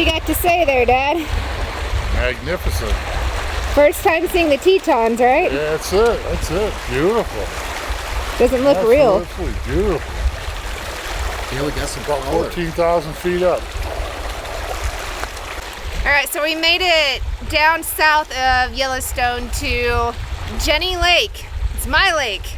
you got to say there, Dad? Magnificent. First time seeing the Tetons, right? Yeah, that's it. That's it. Beautiful. Doesn't look real. Absolutely beautiful. Yeah, we got some About color. 14,000 feet up. All right, so we made it down south of Yellowstone to Jenny Lake. It's my lake.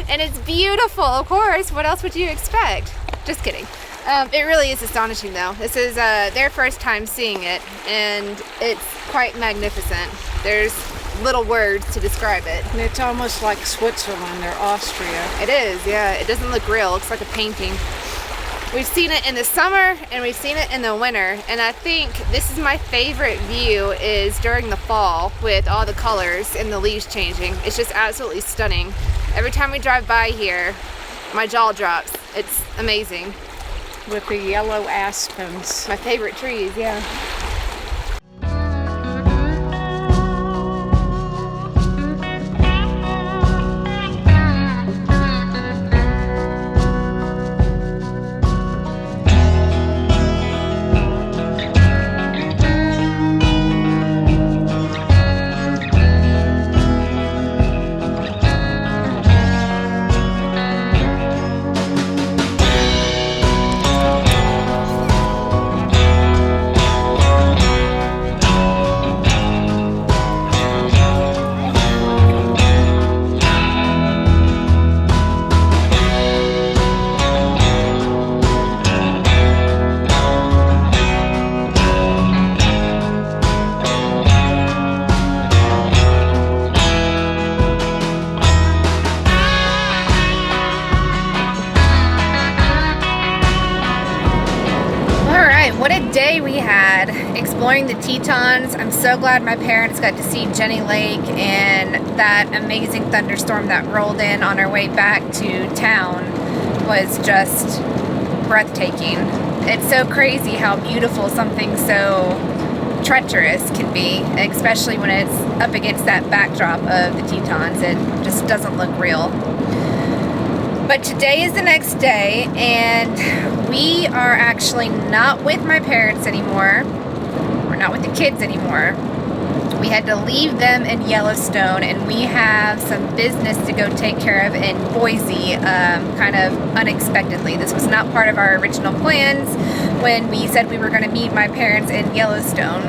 And it's beautiful, of course. What else would you expect? Just kidding. It really is astonishing though. This is their first time seeing it, and it's quite magnificent. There's little words to describe it. And it's almost like Switzerland or Austria. It is, yeah. It doesn't look real. It looks like a painting. We've seen it in the summer and we've seen it in the winter, and I think this is my favorite view is during the fall with all the colors and the leaves changing. It's just absolutely stunning. Every time we drive by here, my jaw drops. It's amazing. With the yellow aspens. My favorite trees, yeah. What a day we had exploring the Tetons. I'm so glad my parents got to see Jenny Lake, and that amazing thunderstorm that rolled in on our way back to town was just breathtaking. It's so crazy how beautiful something so treacherous can be, especially when it's up against that backdrop of the Tetons. It just doesn't look real. But today is the next day, and we are actually not with my parents anymore. We're not with the kids anymore. We had to leave them in Yellowstone, and we have some business to go take care of in Boise, kind of unexpectedly. This was not part of our original plans when we said we were going to meet my parents in Yellowstone.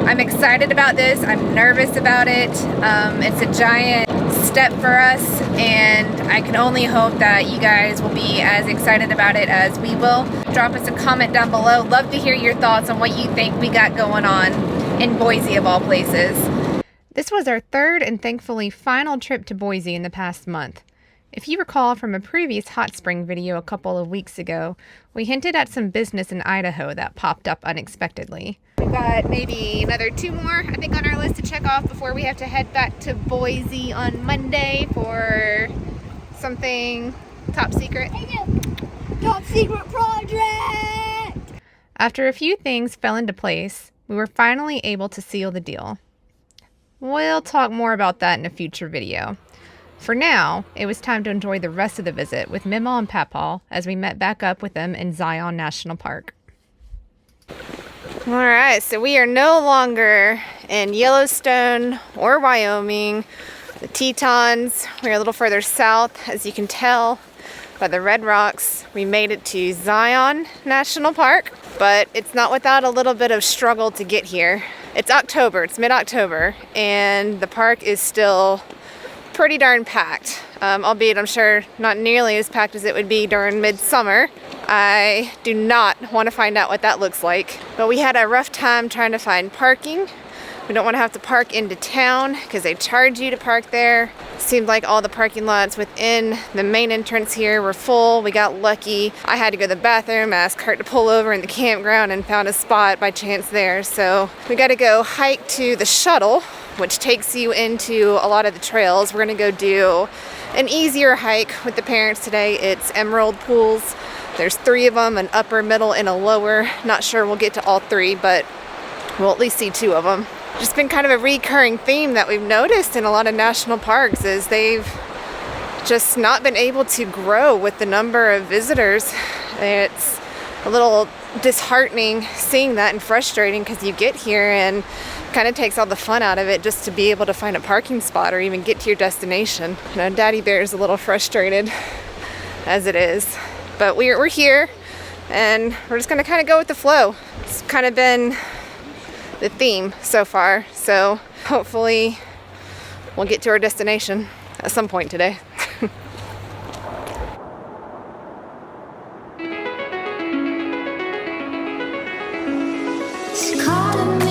I'm excited about this. I'm nervous about it. It's a giant step for us, and I can only hope that you guys will be as excited about it as we will. Drop us a comment down below. Love to hear your thoughts on what you think we got going on in Boise of all places. This was our third and thankfully final trip to Boise in the past month. If you recall from a previous hot spring video a couple of weeks ago, we hinted at some business in Idaho that popped up unexpectedly. We've got maybe another 2 more, I think, on our list to check off before we have to head back to Boise on Monday for something top secret. Top secret project! After a few things fell into place, we were finally able to seal the deal. We'll talk more about that in a future video. For now, it was time to enjoy the rest of the visit with Mima and Papaw as we met back up with them in Zion National Park. Alright, so we are no longer in Yellowstone or Wyoming. The Tetons, we're a little further south, as you can tell by the red rocks. We made it to Zion National Park, but it's not without a little bit of struggle to get here. It's October, it's mid-October, and the park is still pretty darn packed, albeit I'm sure not nearly as packed as it would be during midsummer. I do not want to find out what that looks like, but we had a rough time trying to find parking. We don't want to have to park into town because they charge you to park there. Seemed like all the parking lots within the main entrance here were full. We got lucky. I had to go to the bathroom, asked Kurt to pull over in the campground, and found a spot by chance there. So we got to go hike to the shuttle, which takes you into a lot of the trails. We're gonna go do an easier hike with the parents today. It's Emerald Pools. There's 3 of them, an upper, middle, and a lower. Not sure we'll get to all 3, but we'll at least see 2 of them. Just been kind of a recurring theme that we've noticed in a lot of national parks is they've just not been able to grow with the number of visitors. It's a little disheartening seeing that and frustrating because you get here and kind of takes all the fun out of it just to be able to find a parking spot or even get to your destination. You know, Daddy Bear is a little frustrated as it is, but we're here and we're just gonna kind of go with the flow. It's kind of been the theme so far, so hopefully we'll get to our destination at some point today. It's calling me.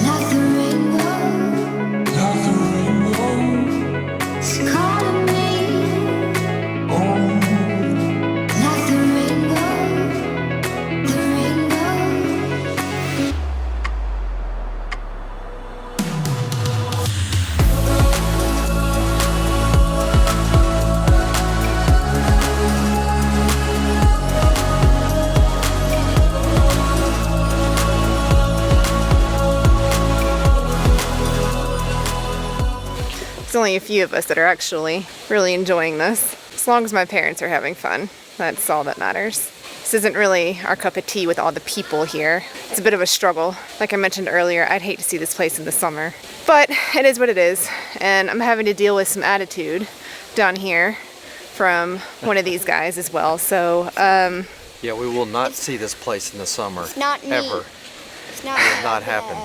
Like the rainbow. It's calling me. Like the rainbow. The rainbow. There's only a few of us that are actually really enjoying this. As long as my parents are having fun, that's all that matters. This isn't really our cup of tea with all the people here. It's a bit of a struggle. Like I mentioned earlier, I'd hate to see this place in the summer. But it is what it is, and I'm having to deal with some attitude down here from one of these guys as well. So, Yeah, we will not see this place in the summer. It's not me. Ever. It's not, Will not happen.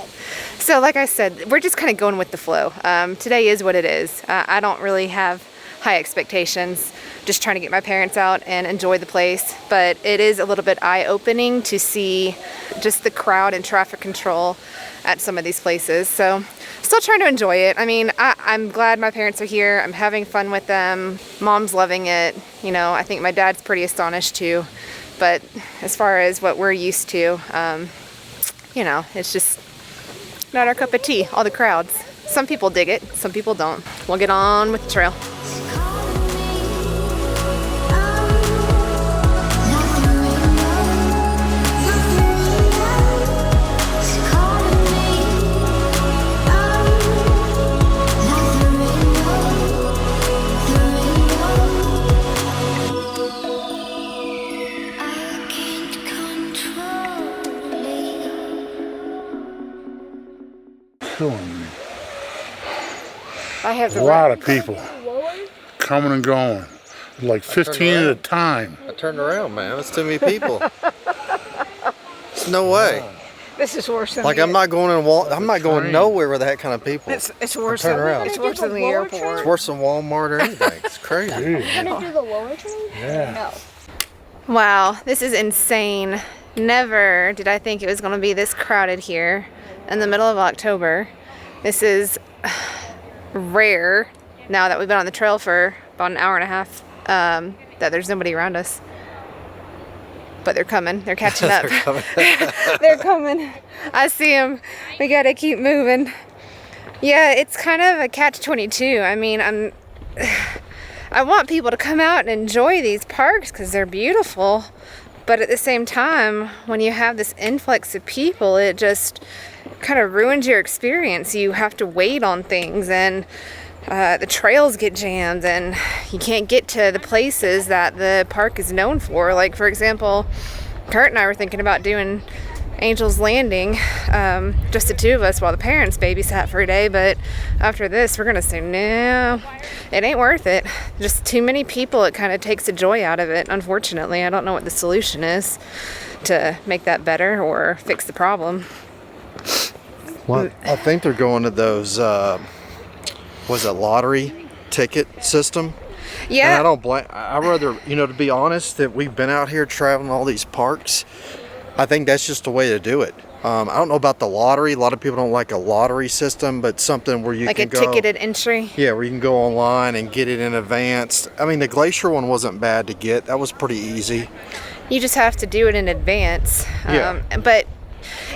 So like I said, we're just kind of going with the flow. Today is what it is. I don't really have high expectations, just trying to get my parents out and enjoy the place. But it is a little bit eye-opening to see just the crowd and traffic control at some of these places. So still trying to enjoy it. I mean, I'm glad my parents are here. I'm having fun with them. Mom's loving it. You know, I think my dad's pretty astonished too. But as far as what we're used to, you know, it's just not our cup of tea, all the crowds. Some people dig it, some people don't. We'll get on with the trail. Killing me. I have A lot of people coming and going. Like 15 at a time. I turned around, man. That's too many people. There's no way. This is worse than Like the, I'm not going I'm not going nowhere with that kind of people. it's worse Turn than around. it's worse than the Lower airport. It's worse than Walmart or anything. It's crazy. Jeez. Gonna do the lower train? Yeah. No. Wow, this is insane. Never did I think it was going to be this crowded here in the middle of October. This is rare now that we've been on the trail for about an hour and a half, that there's nobody around us. But they're coming. They're catching up. They're coming. They're coming. I see them. We got to keep moving. Yeah, it's kind of a catch-22. I mean, I want people to come out and enjoy these parks because they're beautiful. But at the same time, when you have this influx of people, it just kind of ruins your experience. You have to wait on things, and the trails get jammed, and you can't get to the places that the park is known for. Like, for example, Kurt and I were thinking about doing Angel's Landing, just the two of us while the parents babysat for a day, but after this we're gonna say no, it ain't worth it. Just too many people. It kind of takes the joy out of it, unfortunately. I don't know what the solution is to make that better or fix the problem. Well, I think they're going to those was it lottery ticket system? And Yeah, I don't blame. I rather, to be honest, that we've been out here traveling all these parks. I think that's just the way to do it. I don't know about the lottery. A lot of people don't like a lottery system, but something where you like can a go. ticketed entry. Yeah, where you can go online and get it in advance. I mean, the Glacier one wasn't bad to get. That was pretty easy. You just have to do it in advance. Yeah. But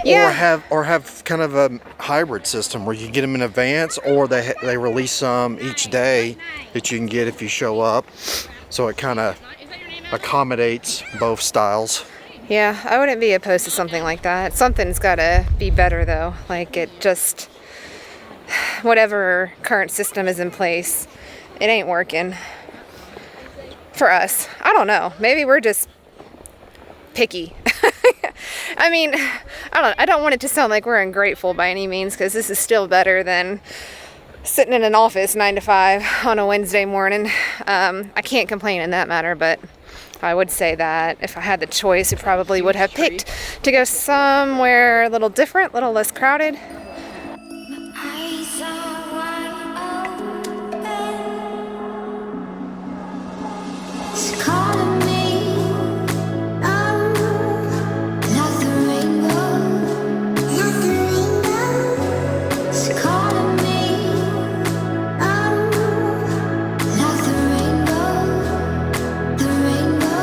yeah, Or have kind of a hybrid system where you get them in advance, or they release some each day that you can get if you show up. So it kind of accommodates both styles. yeah, I wouldn't be opposed to something like that. Something's got to be better, though. Like, it just, whatever current system is in place, it ain't working. for us. I don't know. Maybe we're just picky. I mean, I don't want it to sound like we're ungrateful by any means, because this is still better than sitting in an office 9 to 5 on a Wednesday morning. I can't complain in that matter, but I would say that if I had the choice, I probably would have picked to go somewhere a little different, a little less crowded. Eyes are wide open. It's calling me. Like the rainbow. Like the rainbow. It's calling me. Like the rainbow. The rainbow.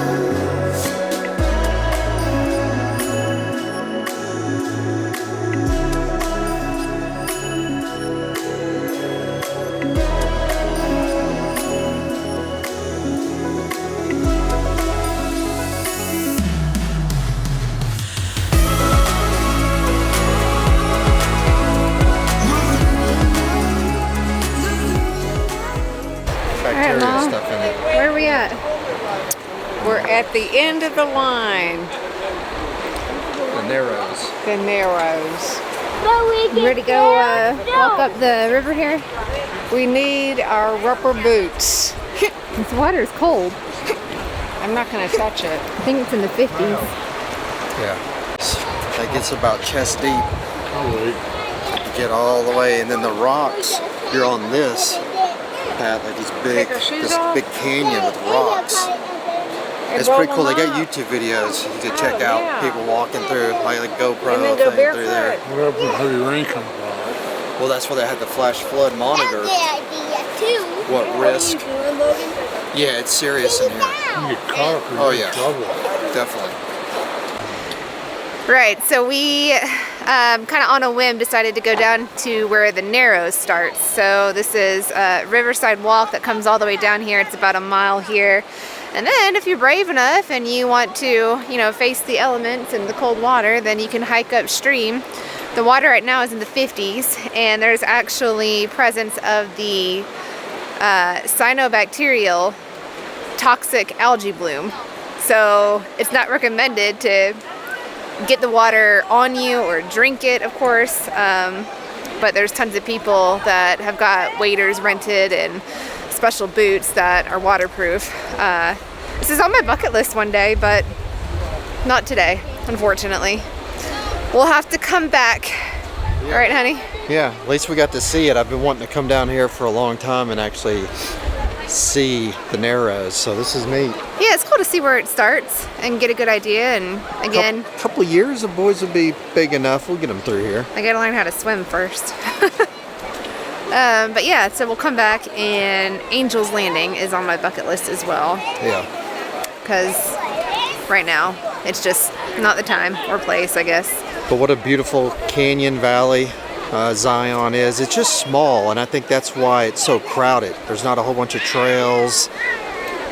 Bacteria Mom. stuff in it. Where are we at? We're at the end of the line, The Narrows. the Narrows. You ready to go walk up the river here? We need our rubber boots. This water is cold. I'm not going to touch it. I think it's in the 50s. Yeah. That gets about chest deep. I'll wait. You get all the way, and then the rocks. You're on this path, like these big, Take our shoes this off? big canyon with rocks. And It's roll pretty cool. They them got up. YouTube videos you can check out. yeah. People walking through, like GoPro And then go thing through there. barefoot. What happens when heavy rain comes on? Well, that's why they had the flash flood monitor. What risk? Yeah, it's serious in here. You get caught up in Oh, yeah. trouble. Definitely. Right, so we kind of on a whim decided to go down to where the Narrows starts. So this is a Riverside Walk that comes all the way down here. It's about a mile here. And then if you're brave enough and you want to, face the elements and the cold water, then you can hike upstream. The water right now is in the 50s, and there's actually presence of the cyanobacterial toxic algae bloom. So it's not recommended to get the water on you or drink it, of course. But there's tons of people that have got waders rented and special boots that are waterproof. This is on my bucket list one day, but not today, unfortunately. We'll have to come back. All right, honey? Yeah, at least we got to see it. I've been wanting to come down here for a long time and actually see the Narrows, so this is neat. Yeah, it's cool to see where it starts and get a good idea. And again, Couple of years, the boys will be big enough. We'll get them through here. I gotta learn how to swim first. But yeah, so we'll come back, and Angel's Landing is on my bucket list as well, Yeah. because right now it's just not the time or place, I guess. But what a beautiful canyon valley Zion is. It's just small, and I think that's why it's so crowded. There's not a whole bunch of trails,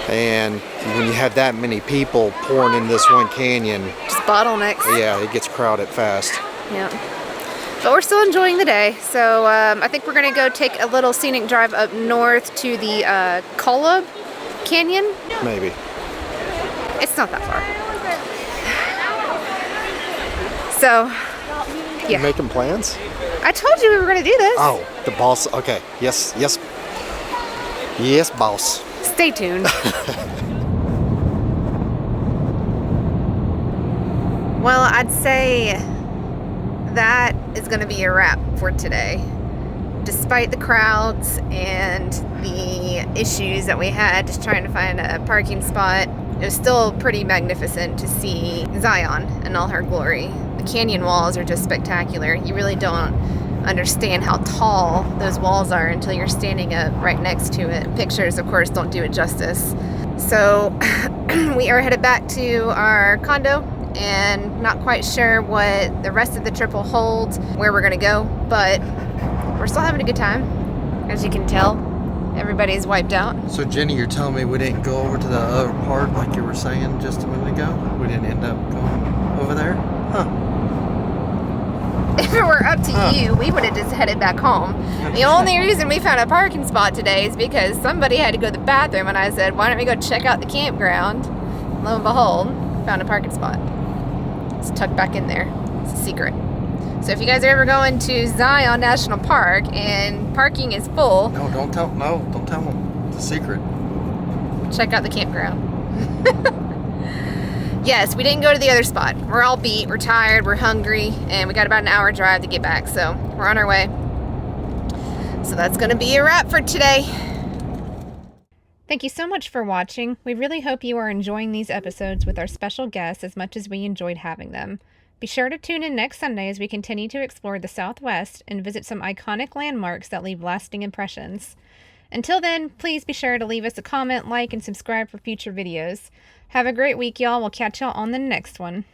and when you have that many people pouring in this one canyon, Just bottlenecks. yeah, it gets crowded fast. Yeah. But we're still enjoying the day. So I think we're gonna go take a little scenic drive up north to the Kolob Canyon. Maybe. It's not that far. So, You yeah. making plans? I told you we were gonna do this. Oh, the boss. Okay. Yes, yes. Yes, boss. Stay tuned. Well, I'd say that is going to be a wrap for today. Despite the crowds and the issues that we had just trying to find a parking spot, it was still pretty magnificent to see Zion in all her glory. The canyon walls are just spectacular. You really don't understand how tall those walls are until you're standing up right next to it. Pictures, of course, don't do it justice. So we are headed back to our condo, and not quite sure what the rest of the trip will hold, where we're gonna go, but we're still having a good time. As you can tell, everybody's wiped out. So Jenny, you're telling me we didn't go over to the other part like you were saying just a minute ago? We didn't end up going over there? Huh. if it were up to you, we would have just headed back home. The only reason we found a parking spot today is because somebody had to go to the bathroom, and I said, why don't we go check out the campground? Lo and behold, found a parking spot. It's tucked back in there. It's a secret. So if you guys are ever going to Zion National Park and parking is full, Don't tell them. It's a secret. check out the campground. Yes, we didn't go to the other spot. We're all beat, we're tired, we're hungry, and we got about an hour drive to get back, so we're on our way. So that's gonna be a wrap for today. Thank you so much for watching. We really hope you are enjoying these episodes with our special guests as much as we enjoyed having them. Be sure to tune in next Sunday as we continue to explore the Southwest and visit some iconic landmarks that leave lasting impressions. Until then, please be sure to leave us a comment, like, and subscribe for future videos. Have a great week, y'all. We'll catch y'all on the next one.